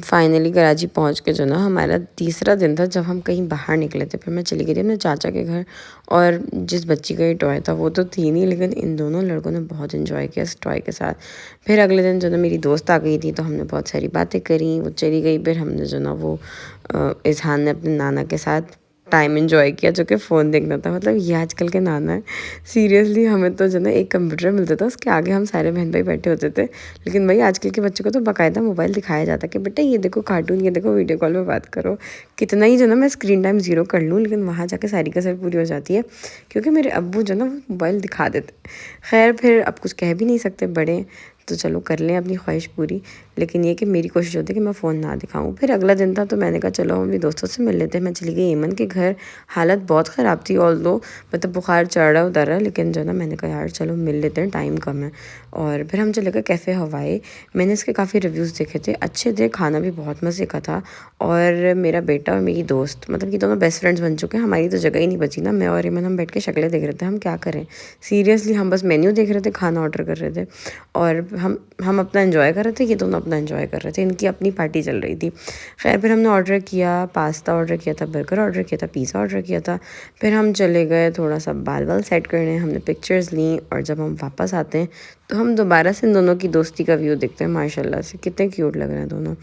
Finally Karachi پہنچ کے جو نا ہمارا تیسرا دن تھا جب ہم کہیں باہر نکلے تھے. پھر میں چلی گئی تھی اپنے چاچا کے گھر، اور جس بچی کا یہ ٹوائے تھا وہ تو تھی نہیں، لیکن ان دونوں لڑکوں نے بہت انجوائے کیا اس ٹوائے کے ساتھ. پھر اگلے دن جو نا میری دوست آ گئی تھی، تو ہم نے بہت ساری باتیں کریں، وہ چلی گئی. پھر ہم نے جو نا وہ اذہان نے اپنے نانا کے ساتھ ٹائم انجوائے کیا، جو کہ فون دیکھنا تھا. مطلب یہ آج کل کے نانا ہے سیریسلی. ہمیں تو جو نا ایک کمپیوٹر ملتا تھا، اس کے آگے ہم سارے بہن بھائی بیٹھے ہوتے تھے، لیکن بھائی آج کل کے بچوں کو تو باقاعدہ موبائل دکھایا جاتا ہے کہ بیٹا یہ دیکھو کارٹون، یہ دیکھو ویڈیو کال میں بات کرو. کتنا ہی جو نا میں اسکرین ٹائم زیرو کر لوں، لیکن وہاں جا کے ساری کا ساری پوری ہو جاتی ہے، کیونکہ میرے ابو جو نا وہ موبائل دکھا دیتے. خیر پھر اب کچھ کہہ بھی نہیں سکتے، بڑے تو چلو کر لیں اپنی خواہش پوری، لیکن یہ کہ میری کوشش ہوتی ہے کہ میں فون نہ دکھاؤں. پھر اگلا دن تھا، تو میں نے کہا چلو ہم اپنی دوستوں سے مل لیتے ہیں. میں چلی گئی ایمن کے گھر. حالت بہت خراب تھی، آلدو مطلب بخار چڑھ رہا اتر رہا، لیکن جو نا میں نے کہا یار چلو مل لیتے ہیں، ٹائم کم ہے. اور پھر ہم چلے گئے کیفے ہوائے. میں نے اس کے کافی ریویوز دیکھے تھے، اچھے تھے، کھانا بھی بہت مزے کا تھا. اور میرا بیٹا اور میری دوست مطلب یہ دونوں بیسٹ فرینڈس بن چکے ہیں. ہماری تو جگہ ہی نہیں بچی نا، میں اور ایمن ہم بیٹھ کے شکلیں دیکھ رہے تھے ہم کیا کریں. سیریسلی ہم بس مینیو دیکھ رہے تھے، کھانا آرڈر کر رہے تھے، اور ہم اپنا انجوائے کر رہے تھے، یہ دونوں اپنا انجوائے کر رہے تھے. ان کی اپنی پارٹی چل رہی تھی. خیر پھر ہم نے آرڈر کیا، پاستا آرڈر کیا تھا، برگر آرڈر کیا تھا، پیزا آرڈر کیا تھا. پھر ہم چلے گئے تھوڑا سا بال سیٹ کرنے. ہم نے پکچرز لیں، اور جب ہم واپس آتے ہیں تو ہم دوبارہ سے ان دونوں کی دوستی کا ویو دیکھتے ہیں. ماشاء اللہ سے کتنے کیوٹ لگ رہے ہیں دونوں.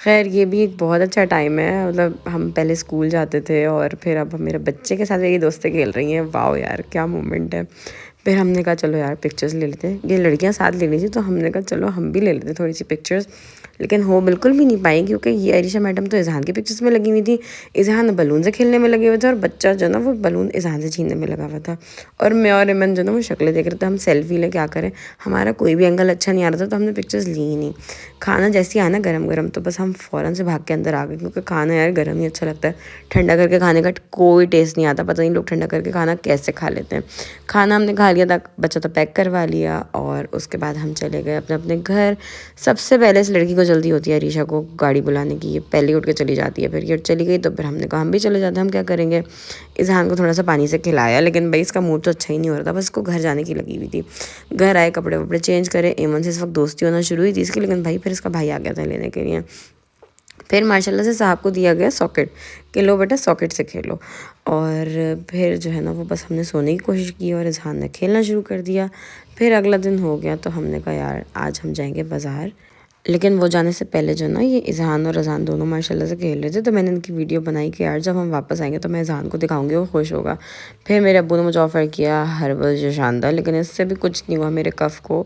خیر یہ بھی ایک بہت اچھا ٹائم ہے. مطلب ہم پہلے اسکول جاتے تھے، اور پھر اب ہم میرے بچے کے ساتھ میری دوستیں کھیل رہی ہیں. واؤ یار کیا مومنٹ ہے. پھر ہم نے کہا چلو یار پکچرز لے لیتے ہیں. یہ لڑکیاں ساتھ لے لی تھی، تو ہم نے کہا چلو ہم بھی لے لیتے تھوڑی سی پکچرز، لیکن ہو بالکل بھی نہیں پائیں، کیونکہ یہ عریشہ میڈم تو اذہان کی پکچرز میں لگی ہوئی تھی، اذہان بلون سے کھیلنے میں لگے ہوئے تھے، اور بچہ جو نا وہ بلون اذہان سے چھیننے میں لگا ہوا تھا. اور میں اور ایمن جو نا وہ شکلیں دیکھ رہے تھے ہم سیلفی لے کیا کریں. ہمارا کوئی بھی اینگل اچھا نہیں آ رہا تھا، تو ہم نے پکچرز لی ہی نہیں. کھانا جیسے ہی آنا گرم گرم، تو بس ہم فوراً سے بھاگ کے اندر آ گئے، کیونکہ کھانا یار گرم ہی اچھا لگتا ہے. ٹھنڈا کر کے کھانے کا کوئی ٹیسٹ نہیں آتا. پتہ نہیں لوگ ٹھنڈا کر کے کھانا کیسے کھا لیتے ہیں. کھانا ہم نے کھا لیا تھا، بچہ تو پیک کروا لیا، اور اس کے بعد ہم چلے گئے اپنے اپنے گھر. سب سے پہلے اس لڑکی کو جلدی ہوتی ہے عریشہ کو گاڑی بلانے کی، یہ پہلے اٹھ کے چلی جاتی ہے. پھر یہ چلی گئی، تو پھر ہم نے کہا ہم بھی چلے جاتے ہیں، ہم کیا کریں گے. اذہان کو تھوڑا سا پانی سے کھلایا، لیکن بھائی اس کا موڈ تو اچھا ہی نہیں ہو رہا تھا، بس اس کو گھر جانے کی لگی ہوئی تھی. گھر آئے، کپڑے وپڑے چینج کرے. ایمن سے اس وقت دوستی ہونا شروع ہوئی تھی اس کی، لیکن بھائی پھر اس کا بھائی آ گیا تھا لینے کے لیے. پھر ماشاء اللہ سے صاحب کو دیا گیا ساکٹ کہ لو بیٹا ساکٹ سے کھیلو. اور پھر جو ہے نا وہ بس ہم نے سونے کی کوشش کی، اور اذہان نے کھیلنا شروع کر دیا. پھر اگلا دن ہو گیا، تو ہم نے کہا یار آج ہم جائیں گے بازار. لیکن وہ جانے سے پہلے جو نا یہ اذہان اور اذان دونوں ماشاء اللہ سے کھیل رہے تھے. تو میں نے ان کی ویڈیو بنائی کہ یار جب ہم واپس آئیں گے تو میں اذہان کو دکھاؤں گی، وہ خوش ہوگا. پھر میرے ابو نے مجھے آفر کیا ہربل جو شاندار، لیکن اس سے بھی کچھ نہیں ہوا میرے کف کو،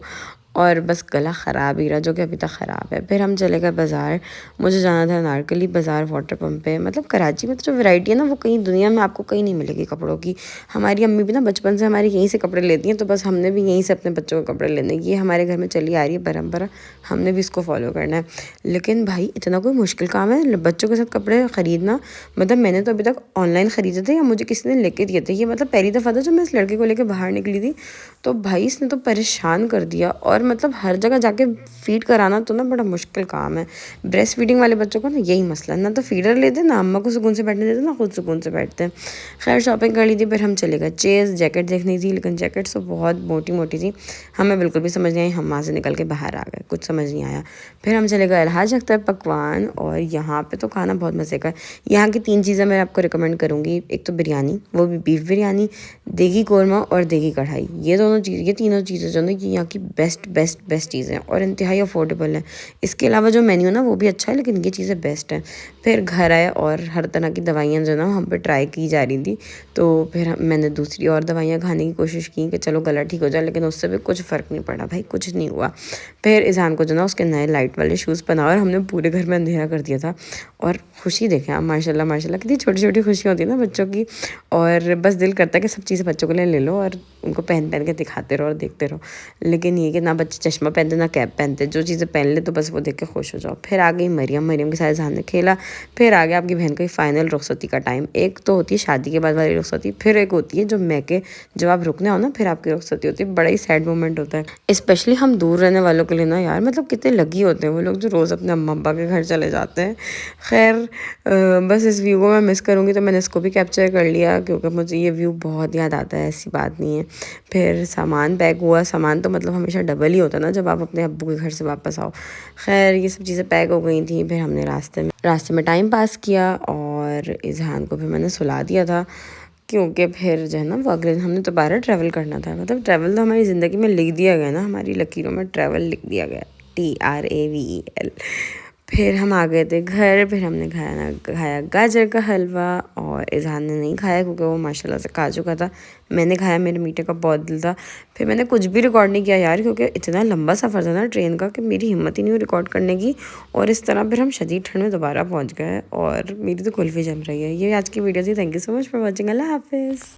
اور بس گلا خراب ہی رہا، جو کہ ابھی تک خراب ہے. پھر ہم چلے گئے بازار. مجھے جانا تھا نارکلی بازار واٹر پمپ پہ. مطلب کراچی میں تو جو ورائٹی ہے نا وہ کہیں دنیا میں آپ کو کہیں نہیں ملے گی کپڑوں کی. ہماری امی بھی نا بچپن سے ہماری یہیں سے کپڑے لیتی ہیں، تو بس ہم نے بھی یہیں سے اپنے بچوں کو کپڑے لینے. یہ ہمارے گھر میں چلی آ رہی ہے پرمپرا، ہم نے بھی اس کو فالو کرنا ہے. لیکن بھائی اتنا کوئی مشکل کام ہے بچوں کے ساتھ کپڑے خریدنا. مطلب میں نے تو ابھی تک آن لائن خریدے تھے، یا مجھے کسی نے لے کے دیے تھے. یہ مطلب پہلی دفعہ تھا جب میں اس لڑکے کو لے کے باہر نکلی تھی. تو بھائی اس نے تو پریشان کر دیا، اور مطلب ہر جگہ جا کے فیڈ کرانا تو نا بڑا مشکل کام ہے. بریسٹ فیڈنگ والے بچوں کو نا یہی مسئلہ ہے، نہ تو فیڈر لیتے، نہ اماں کو سکون سے بیٹھنے دیتے، نہ خود سکون سے بیٹھتے ہیں. خیر شاپنگ کر لی تھی. پھر ہم چلے گئے چیز جیکٹ دیکھنی تھی، لیکن جیکٹس تو بہت موٹی موٹی تھی، ہمیں بالکل بھی سمجھ نہیں آئی. ہم وہاں سے نکل کے باہر آ گئے، کچھ سمجھ نہیں آیا. پھر ہم چلے گئے الحاج اختر پکوان، اور یہاں پہ تو کھانا بہت مزے کا ہے. یہاں کی 3 چیزیں میں آپ کو ریکمنڈ کروں گی. ایک تو بریانی، وہ بھی بیف بریانی، دیگی قورمہ اور دیگی کڑھائی. یہ تینوں چیزیں جو نا یہ یہاں کی بیسٹ چیزیں ہیں، اور انتہائی افورڈیبل ہیں. اس کے علاوہ جو مینیو نا وہ بھی اچھا ہے، لیکن یہ چیزیں بیسٹ ہیں. پھر گھر آئے، اور ہر طرح کی دوائیاں جو نا ہم پہ ٹرائی کی جا رہی تھی. تو پھر میں نے دوسری اور دوائیاں کھانے کی کوشش کی کہ چلو گلا ٹھیک ہو جائے، لیکن اس سے بھی کچھ فرق نہیں پڑا بھائی، کچھ نہیں ہوا. پھر اذہان کو جو نا اس کے نئے لائٹ والے شوز پہنا، اور ہم نے پورے گھر میں اندھیرا کر دیا تھا. اور خوشی دیکھیں آپ، ماشاء اللہ کتنی چھوٹی چھوٹی خوشیاں ہوتی ہیں نا بچوں کی. اور بس دل کرتا ہے کہ سب چیزیں بچوں کو لے لو، اور ان کو پہن کے دکھاتے رہو اور دیکھتے رہو. لیکن یہ کہ نہ بچے چشمہ پہنتے، نہ کیپ پہنتے، جو چیزیں پہن لے تو بس وہ دیکھ کے خوش ہو جاؤ. پھر آ گئی مریم کے ساتھ اذہان نے کھیلا. پھر آ گیا آپ کی بہن کی فائنل رخصتی کا ٹائم. ایک تو ہوتی ہے شادی کے بعد والی رخصتی، پھر ایک ہوتی ہے جب آپ رکنے ہو نا پھر آپ کی رخصتی ہوتی ہے. بڑا ہی سیڈ مومنٹ ہوتا ہے، اسپیشلی ہم دور رہنے والوں کے لیے نا یار. مطلب کتنے لگی ہوتے ہیں وہ لوگ جو روز اپنے اماں ابا کے گھر چلے جاتے ہیں. خیر بس اس ویو کو میں مس کروں گی، تو میں نے اس کو بھی کیپچر کر لیا، کیونکہ مجھے یہ ویو بہت یاد آتا ہے، ایسی بات نہیں ہے. پھر سامان پیک ہوا. سامان تو مطلب ہمیشہ ڈبل ہی ہوتا ہے نا جب آپ اپنے ابو کے گھر سے واپس آؤ. خیر یہ سب چیزیں پیک ہو گئی تھیں. پھر ہم نے راستے میں ٹائم پاس کیا اور اذہان کو پھر میں نے سلا دیا تھا کیونکہ پھر جو ہے نا وہ اگلے دن ہم نے دوبارہ ٹریول کرنا تھا. مطلب ٹریول تو ہماری زندگی میں لکھ دیا گیا نا, ہماری لکیروں میں ٹریول لکھ دیا گیا, TRAVEL. پھر ہم آ گئے تھے گھر. پھر ہم نے کھایا گاجر کا حلوہ اور اذہان نے نہیں کھایا کیونکہ وہ ماشاءاللہ سے کھا چکا تھا. میں نے کھایا, میرے میٹھے کا بہت دل تھا. پھر میں نے کچھ بھی ریکارڈ نہیں کیا یار کیونکہ اتنا لمبا سفر تھا نا ٹرین کا کہ میری ہمت ہی نہیں ہوئی ریکارڈ کرنے کی. اور اس طرح پھر ہم شدید ٹھنڈ میں دوبارہ پہنچ گئے اور میری تو کلفی جم رہی ہے. یہ آج کی ویڈیو تھی. Thank you so much for watching. اللہ حافظ.